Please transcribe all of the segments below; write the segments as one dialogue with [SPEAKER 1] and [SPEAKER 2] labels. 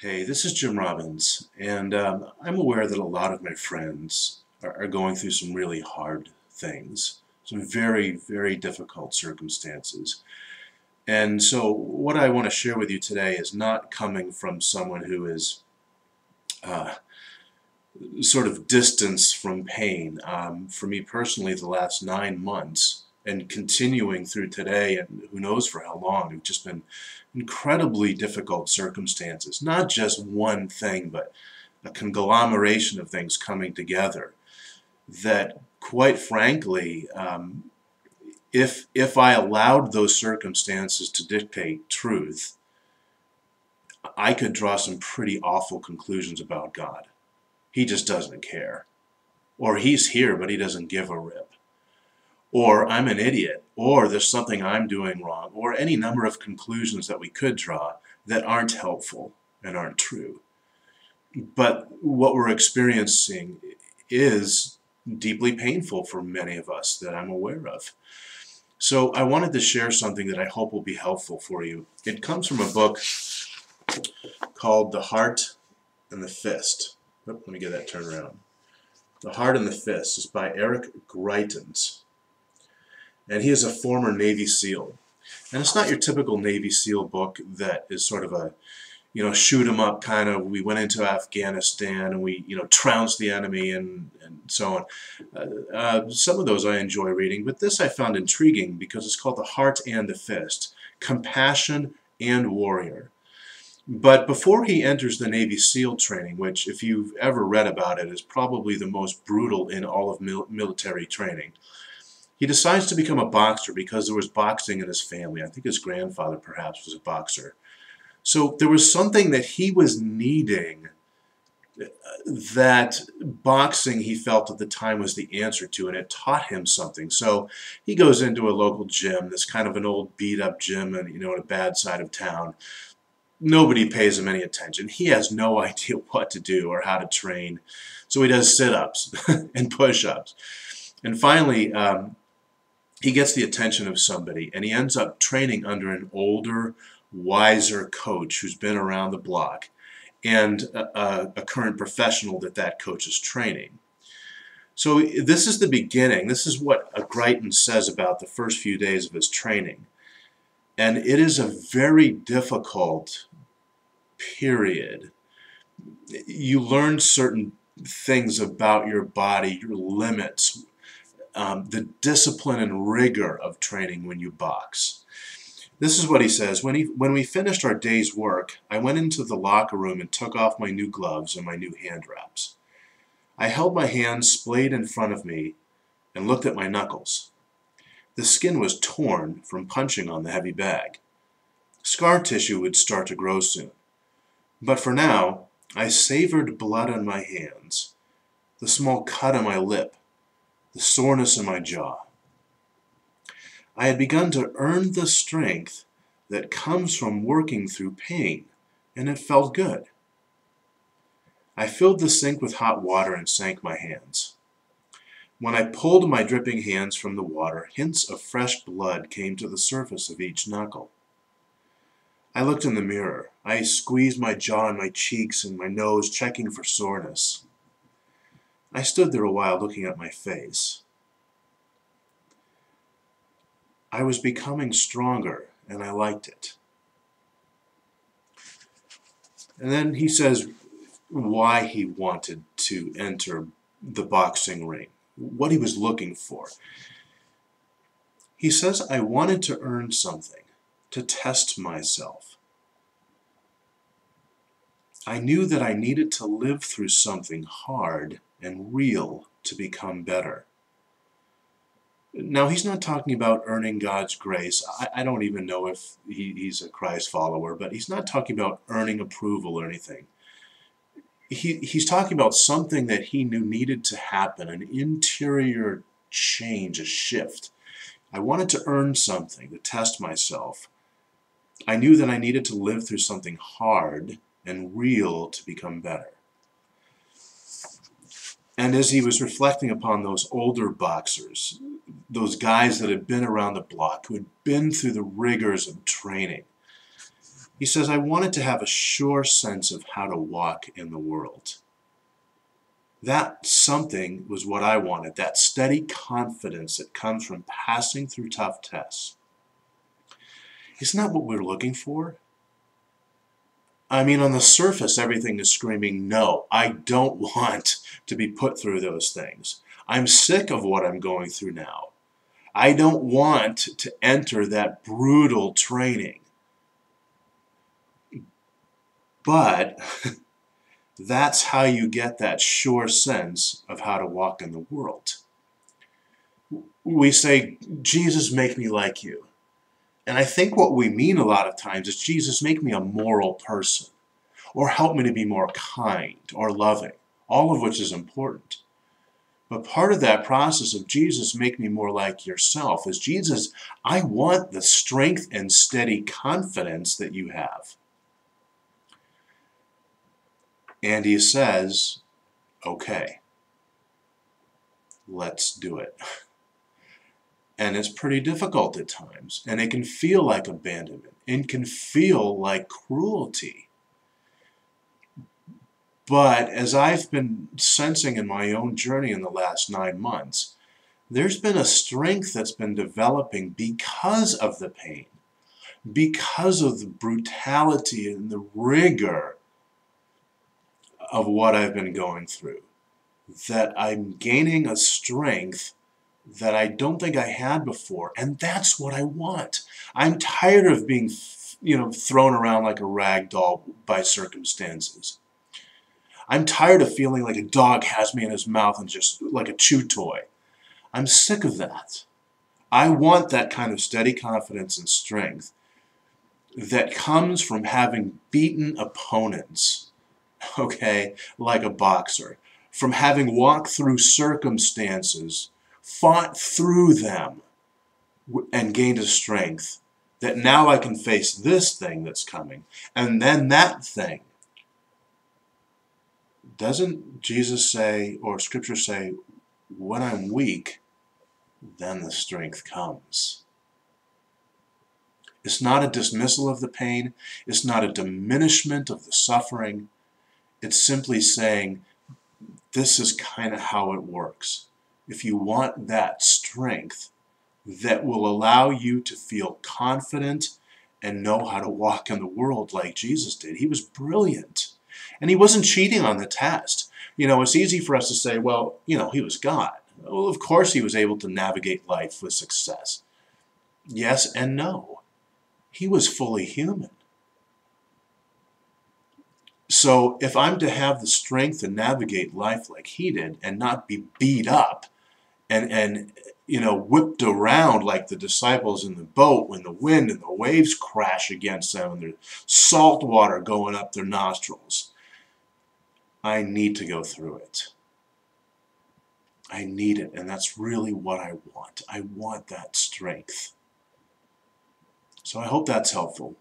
[SPEAKER 1] Hey, this is Jim Robbins, and I'm aware that a lot of my friends are going through some really hard things, some very, very difficult circumstances. And so what I want to share with you today is not coming from someone who is uh, sort of distanced from pain. For me personally, the last 9 months and continuing through today and who knows for how long have just been incredibly difficult circumstances. Not just one thing, but a conglomeration of things coming together that, quite frankly, if I allowed those circumstances to dictate truth, I could draw some pretty awful conclusions about God. He just doesn't care. Or he's here, but he doesn't give a rip. Or I'm an idiot. Or there's something I'm doing wrong. Or any number of conclusions that we could draw that aren't helpful and aren't true. But what we're experiencing is deeply painful for many of us that I'm aware of. So I wanted to share something that I hope will be helpful for you. It comes from a book called The Heart and the Fist. Let me get that turned around. The Heart and the Fist is by Eric Greitens. And he is a former Navy SEAL. And it's not your typical Navy SEAL book that is sort of a, shoot 'em up kind of, we went into Afghanistan and we, trounced the enemy and so on. Some of those I enjoy reading, but this I found intriguing because it's called The Heart and the Fist, Compassion and Warrior. But before he enters the Navy SEAL training, which if you've ever read about it is probably the most brutal in all of military training, he decides to become a boxer because there was boxing in his family. I think his grandfather perhaps was a boxer. So there was something that he was needing that boxing he felt at the time was the answer to, and it taught him something. So he goes into a local gym, this kind of an old beat up gym and in a bad side of town. Nobody pays him any attention. He has no idea what to do or how to train. So he does sit-ups and push-ups. And finally, he gets the attention of somebody, and he ends up training under an older, wiser coach who's been around the block and a current professional that coach is training. So this is the beginning. This is what Greitens says about the first few days of his training. And it is a very difficult period. You learn certain things about your body, your limits, the discipline and rigor of training when you box. This is what he says. When we finished our day's work, I went into the locker room and took off my new gloves and my new hand wraps. I held my hands splayed in front of me and looked at my knuckles. The skin was torn from punching on the heavy bag. Scar tissue would start to grow soon. But for now, I savored blood on my hands, the small cut on my lip, the soreness in my jaw. I had begun to earn the strength that comes from working through pain, and it felt good. I filled the sink with hot water and sank my hands. When I pulled my dripping hands from the water, hints of fresh blood came to the surface of each knuckle. I looked in the mirror. I squeezed my jaw and my cheeks and my nose, checking for soreness. I stood there a while looking at my face. I was becoming stronger, and I liked it. And then he says why he wanted to enter the boxing ring, what he was looking for. He says, I wanted to earn something, to test myself. I knew that I needed to live through something hard and real to become better. Now, he's not talking about earning God's grace. I don't even know if he's a Christ follower, but he's not talking about earning approval or anything. He's talking about something that he knew needed to happen, an interior change, a shift. I wanted to earn something, to test myself. I knew that I needed to live through something hard and real to become better. And as he was reflecting upon those older boxers, those guys that had been around the block, who had been through the rigors of training, He says, I wanted to have a sure sense of how to walk in the world. That something was what I wanted, that steady confidence that comes from passing through tough tests. Isn't that what we're looking for? I mean, on the surface, everything is screaming, no, I don't want to be put through those things. I'm sick of what I'm going through now. I don't want to enter that brutal training. But that's how you get that sure sense of how to walk in the world. We say, Jesus, make me like you. And I think what we mean a lot of times is, Jesus, make me a moral person, or help me to be more kind or loving, all of which is important. But part of that process of, Jesus, make me more like yourself, is, Jesus, I want the strength and steady confidence that you have. And he says, okay, let's do it. And it's pretty difficult at times, and it can feel like abandonment, and can feel like cruelty. But as I've been sensing in my own journey in the last 9 months, there's been a strength that's been developing because of the pain, because of the brutality and the rigor of what I've been going through, that I'm gaining a strength that I don't think I had before, and that's what I want. I'm tired of being, thrown around like a rag doll by circumstances. I'm tired of feeling like a dog has me in his mouth and just like a chew toy. I'm sick of that. I want that kind of steady confidence and strength that comes from having beaten opponents, okay, like a boxer, from having walked through circumstances, fought through them, and gained a strength that now I can face this thing that's coming, and then that thing. Doesn't Jesus say, or Scripture say, when I'm weak, then the strength comes? It's not a dismissal of the pain. It's not a diminishment of the suffering. It's simply saying, this is kind of how it works. If you want that strength that will allow you to feel confident and know how to walk in the world like Jesus did. He was brilliant. And he wasn't cheating on the test. It's easy for us to say, well, he was God. Well, of course he was able to navigate life with success. Yes and no. He was fully human. So if I'm to have the strength to navigate life like he did and not be beat up and whipped around like the disciples in the boat when the wind and the waves crash against them and there's salt water going up their nostrils, I need to go through it. I need it, and that's really what I want. I want that strength. So I hope that's helpful.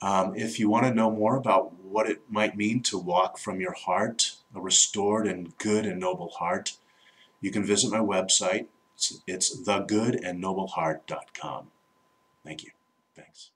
[SPEAKER 1] If you want to know more about what it might mean to walk from your heart, a restored and good and noble heart, you can visit my website. It's thegoodandnobleheart.com. Thank you. Thanks.